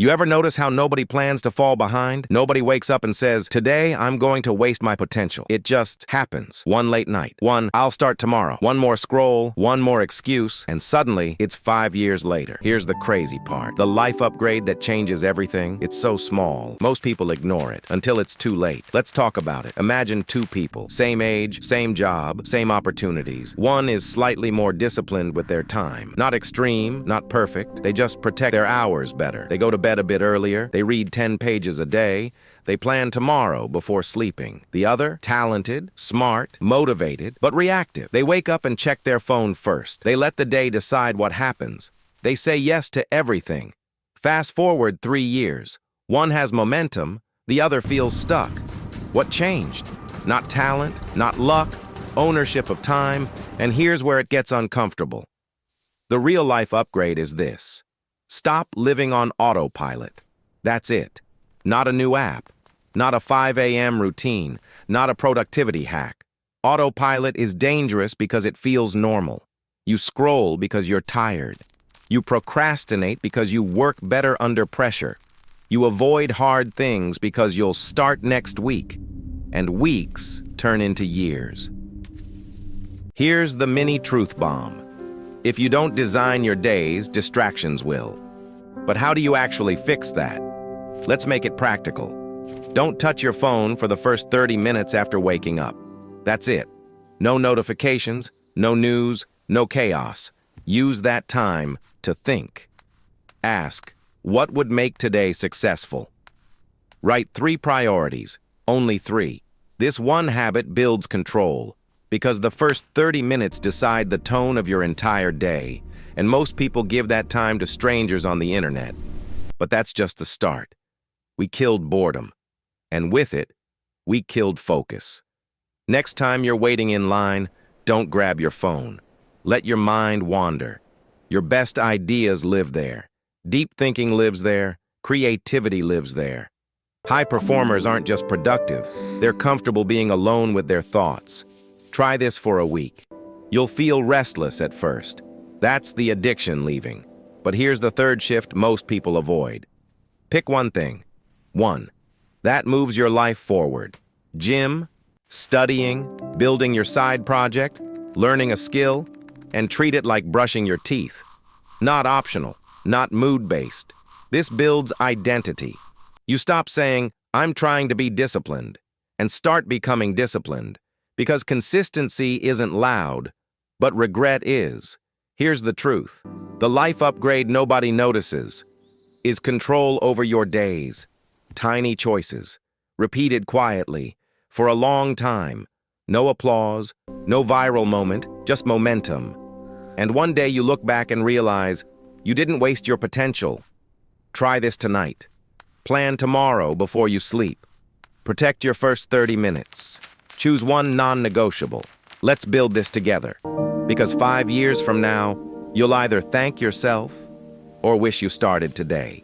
You ever notice how nobody plans to fall behind? Nobody wakes up and says, today I'm going to waste my potential. It just happens. One late night. One, I'll start tomorrow. One more scroll, one more excuse, and suddenly it's 5 years later. Here's the crazy part. The life upgrade that changes everything, it's so small. Most people ignore it until it's too late. Let's talk about it. Imagine two people, same age, same job, same opportunities. One is slightly more disciplined with their time. Not extreme, not perfect. They just protect their hours better. They go to bed a bit earlier, they read 10 pages a day, they plan tomorrow before sleeping. The other, talented, smart, motivated, but reactive. They wake up and check their phone first. They let the day decide what happens. They say yes to everything. Fast forward 3 years. One has momentum, the other feels stuck. What changed? Not talent, not luck, ownership of time, and here's where it gets uncomfortable. The real life upgrade is this. Stop living on autopilot. That's it. Not a new app. Not a 5 a.m. routine. Not a productivity hack. Autopilot is dangerous because it feels normal. You scroll because you're tired. You procrastinate because you work better under pressure. You avoid hard things because you'll start next week. And weeks turn into years. Here's the mini truth bomb. If you don't design your days, distractions will. But how do you actually fix that? Let's make it practical. Don't touch your phone for the first 30 minutes after waking up. That's it. No notifications, no news, no chaos. Use that time to think. Ask, what would make today successful? Write 3 priorities, only 3. This one habit builds control. Because the first 30 minutes decide the tone of your entire day, and most people give that time to strangers on the internet. But that's just the start. We killed boredom, and with it, we killed focus. Next time you're waiting in line, don't grab your phone. Let your mind wander. Your best ideas live there. Deep thinking lives there. Creativity lives there. High performers aren't just productive, they're comfortable being alone with their thoughts. Try this for a week. You'll feel restless at first. That's the addiction leaving. But here's the third shift most people avoid. Pick one thing. 1. That moves your life forward. Gym, studying, building your side project, learning a skill, and treat it like brushing your teeth. Not optional, not mood-based. This builds identity. You stop saying, I'm trying to be disciplined, and start becoming disciplined. Because consistency isn't loud, but regret is. Here's the truth. The life upgrade nobody notices is control over your days. Tiny choices, repeated quietly, for a long time. No applause, no viral moment, just momentum. And one day you look back and realize you didn't waste your potential. Try this tonight. Plan tomorrow before you sleep. Protect your first 30 minutes. Choose one non-negotiable. Let's build this together. Because 5 years from now, you'll either thank yourself or wish you started today.